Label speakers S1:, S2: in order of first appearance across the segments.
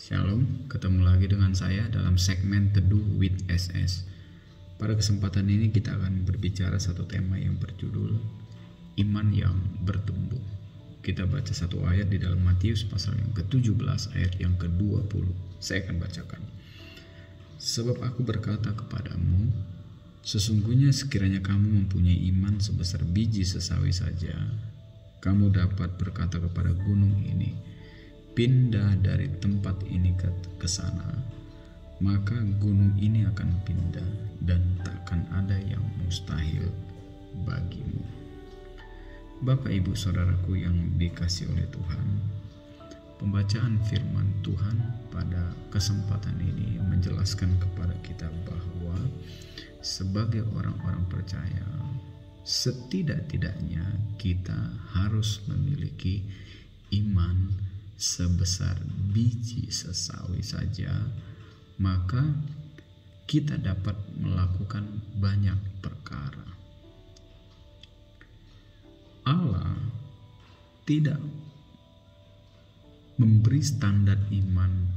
S1: Shalom, ketemu lagi dengan saya dalam segmen Teduh with SS. Pada kesempatan ini kita akan berbicara satu tema yang berjudul Iman yang bertumbuh. Kita baca satu ayat di dalam Matius pasal yang ke-17 ayat yang ke-20. Saya akan bacakan. Sebab aku berkata kepadamu, sesungguhnya sekiranya kamu mempunyai iman sebesar biji sesawi saja, kamu dapat berkata kepada gunung ini, pindah dari tempat ini ke sana, maka gunung ini akan pindah dan takkan ada yang mustahil bagimu. Bapak, Ibu, Saudaraku yang dikasihi oleh Tuhan, pembacaan firman Tuhan pada kesempatan ini menjelaskan kepada kita bahwa sebagai orang-orang percaya, setidak-tidaknya kita harus memiliki iman sebesar biji sesawi saja, maka kita dapat melakukan banyak perkara. Allah tidak memberi standar iman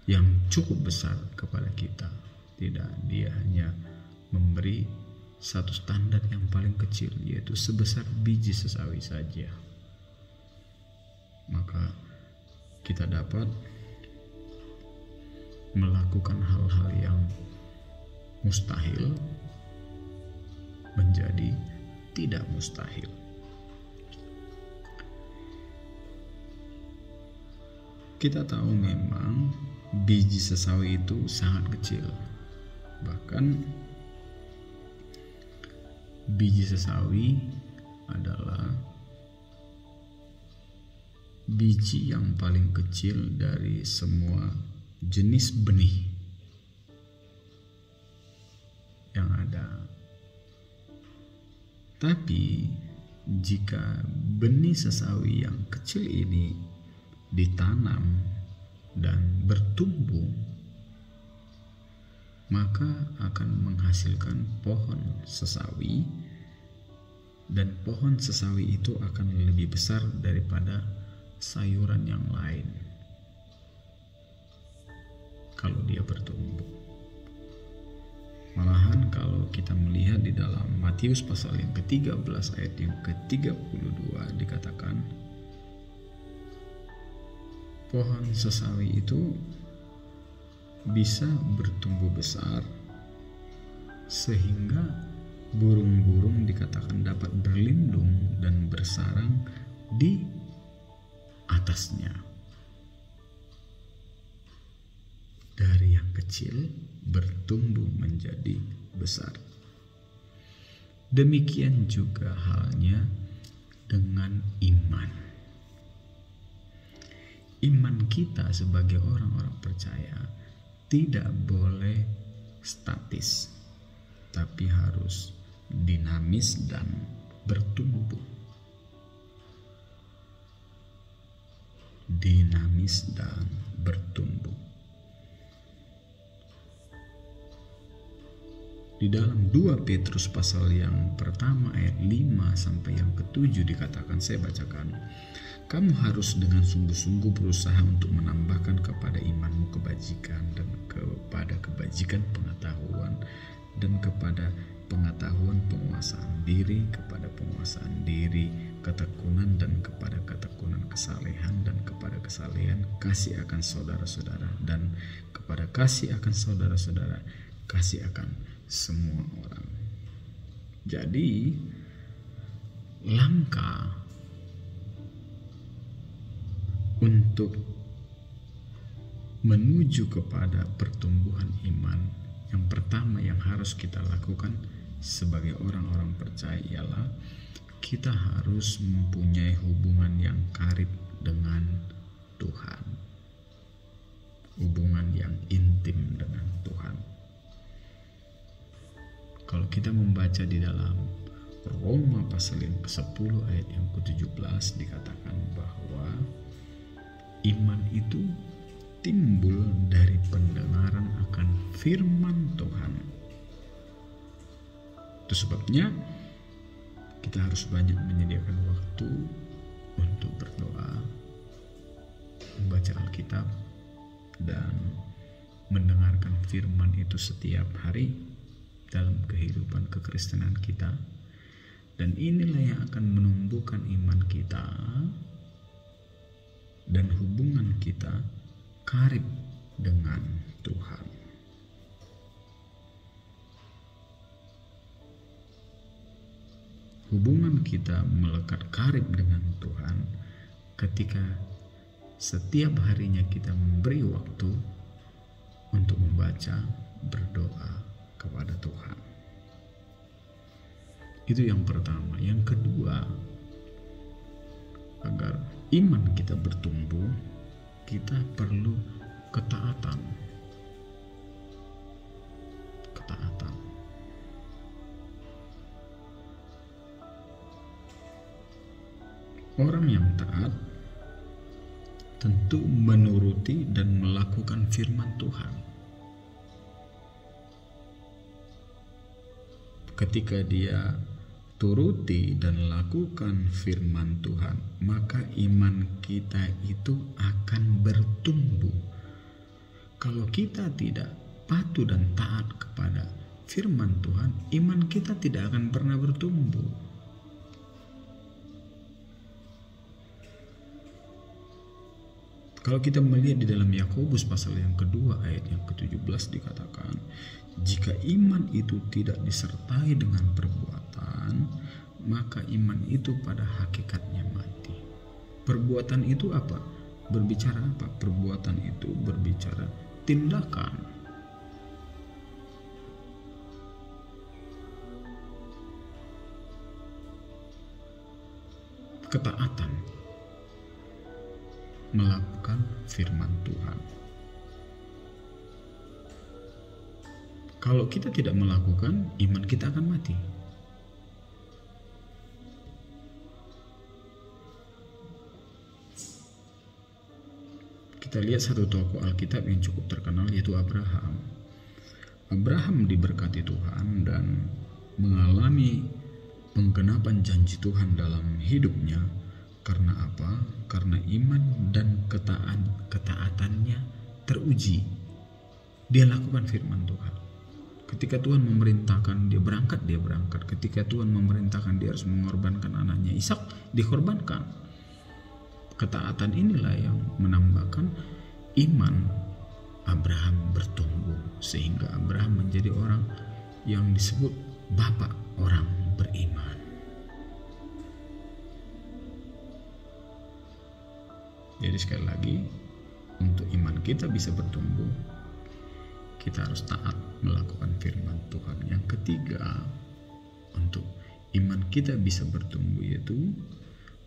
S1: yang cukup besar kepada kita. Tidak, Dia hanya memberi satu standar yang paling kecil, yaitu sebesar biji sesawi saja. Maka kita dapat melakukan hal-hal yang mustahil menjadi tidak mustahil. Kita tahu memang biji sesawi itu sangat kecil. Bahkan biji sesawi adalah biji yang paling kecil dari semua jenis benih yang ada. Tapi jika benih sesawi yang kecil ini ditanam dan bertumbuh, maka akan menghasilkan pohon sesawi, dan pohon sesawi itu akan lebih besar daripada sayuran yang lain kalau dia bertumbuh. Malahan kalau kita melihat di dalam Matius pasal yang ke-13 ayat yang ke-32 dikatakan pohon sesawi itu bisa bertumbuh besar sehingga burung-burung dikatakan dapat berlindung dan bersarang di atasnya. Dari yang kecil bertumbuh menjadi besar. Demikian juga halnya dengan iman. Iman kita sebagai orang-orang percaya tidak boleh statis, tapi harus dinamis dan bertumbuh. Dinamis dan bertumbuh. Di dalam 2 Petrus pasal yang pertama ayat 5 sampai yang ke-7 dikatakan, saya bacakan, kamu harus dengan sungguh-sungguh berusaha untuk menambahkan kepada imanmu kebajikan, dan kepada kebajikan pengetahuan, dan kepada pengetahuan penguasaan diri, kepada penguasaan diri ketekunan, dan kepada ketekunan kesalehan, dan kepada kesalehan kasih akan saudara-saudara, dan kepada kasih akan saudara-saudara kasih akan semua orang. Jadi langkah untuk menuju kepada pertumbuhan iman yang pertama yang harus kita lakukan sebagai orang-orang percaya ialah kita harus mempunyai hubungan yang karib dengan Tuhan. Hubungan yang intim dengan Tuhan. Kalau kita membaca di dalam Roma pasal yang ke-10 ayat yang ke-17 dikatakan bahwa iman itu timbul dari pendengaran akan firman Tuhan. Itu sebabnya kita harus banyak menyediakan waktu untuk berdoa, membaca Alkitab, dan mendengarkan firman itu setiap hari dalam kehidupan kekristenan kita. Dan inilah yang akan menumbuhkan iman kita dan hubungan kita karib dengan Tuhan. Hubungan kita melekat karib dengan Tuhan ketika setiap harinya kita memberi waktu untuk membaca, berdoa kepada Tuhan. Itu yang pertama. Yang kedua, agar iman kita bertumbuh, kita perlu ketaatan. Ketaatan. Orang yang taat tentu menuruti dan melakukan firman Tuhan. Ketika dia turuti dan lakukan firman Tuhan, maka iman kita itu akan bertumbuh. Kalau kita tidak patuh dan taat kepada firman Tuhan, iman kita tidak akan pernah bertumbuh. Kalau kita melihat di dalam Yakobus pasal yang kedua ayat yang ke-17 dikatakan, jika iman itu tidak disertai dengan perbuatan, maka iman itu pada hakikatnya mati. Perbuatan itu apa? Berbicara apa? Perbuatan itu berbicara tindakan. Ketaatan. Melakukan firman Tuhan. Kalau kita tidak melakukan, iman kita akan mati. Kita lihat satu tokoh Alkitab yang cukup terkenal, yaitu Abraham. Abraham diberkati Tuhan dan mengalami penggenapan janji Tuhan dalam hidupnya. Karena apa? Karena iman dan ketaatannya teruji. Dia lakukan firman Tuhan. Ketika Tuhan memerintahkan dia berangkat, dia berangkat. Ketika Tuhan memerintahkan dia harus mengorbankan anaknya Ishak, dikorbankan. Ketaatan inilah yang menambahkan iman Abraham bertumbuh, sehingga Abraham menjadi orang yang disebut bapak orang beriman. Jadi sekali lagi, untuk iman kita bisa bertumbuh, kita harus taat melakukan firman Tuhan. Yang ketiga, untuk iman kita bisa bertumbuh yaitu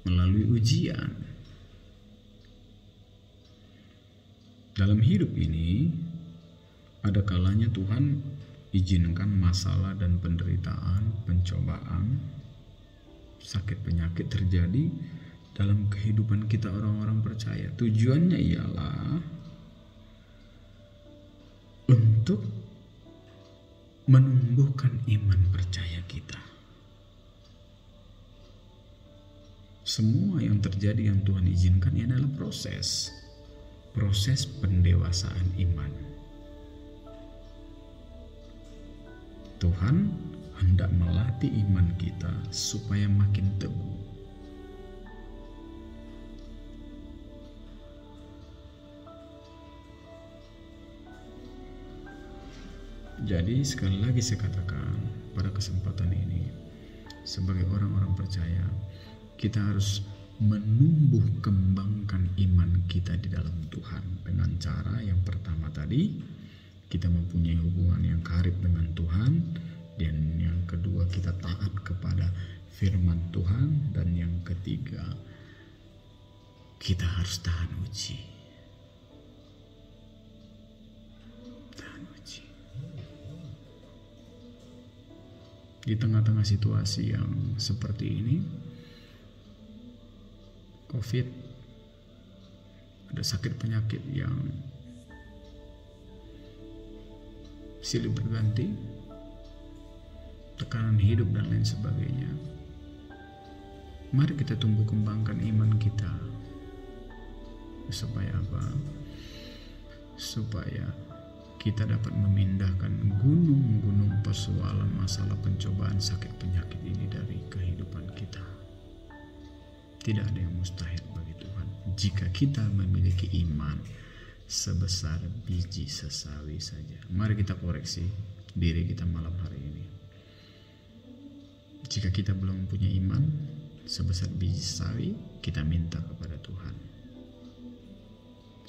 S1: melalui ujian. Dalam hidup ini, ada kalanya Tuhan izinkan masalah dan penderitaan, pencobaan, sakit penyakit terjadi dalam kehidupan kita orang-orang percaya. Tujuannya ialah untuk menumbuhkan iman percaya kita. Semua yang terjadi yang Tuhan izinkan ini adalah proses pendewasaan iman. Tuhan hendak melatih iman kita supaya makin teguh. Jadi sekali lagi saya katakan pada kesempatan ini, sebagai orang-orang percaya, kita harus menumbuh kembangkan iman kita di dalam Tuhan dengan cara yang pertama tadi, kita mempunyai hubungan yang karib dengan Tuhan, dan yang kedua kita taat kepada firman Tuhan, dan yang ketiga kita harus tahan uji. Di tengah-tengah situasi yang seperti ini, COVID, ada sakit penyakit yang silih berganti, tekanan hidup dan lain sebagainya. Mari kita tumbuh kembangkan iman kita. Supaya apa? supaya kita dapat memindahkan gunung-gunung persoalan, masalah, pencobaan, sakit, penyakit ini dari kehidupan kita. Tidak ada yang mustahil bagi Tuhan jika kita memiliki iman sebesar biji sesawi saja. Mari kita koreksi diri kita malam hari ini. Jika kita belum punya iman sebesar biji sesawi, kita minta kepada Tuhan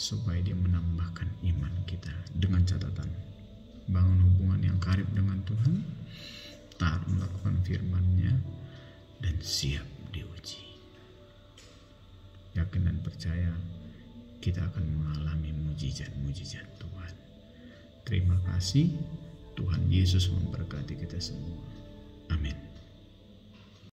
S1: supaya Dia menambahkan iman kita, dengan catatan bangun hubungan yang karib dengan Tuhan, taat melakukan firman-Nya, dan siap diuji. Yakin dan percaya kita akan mengalami mujizat-mujizat Tuhan. Terima kasih. Tuhan Yesus memberkati kita semua. Amin.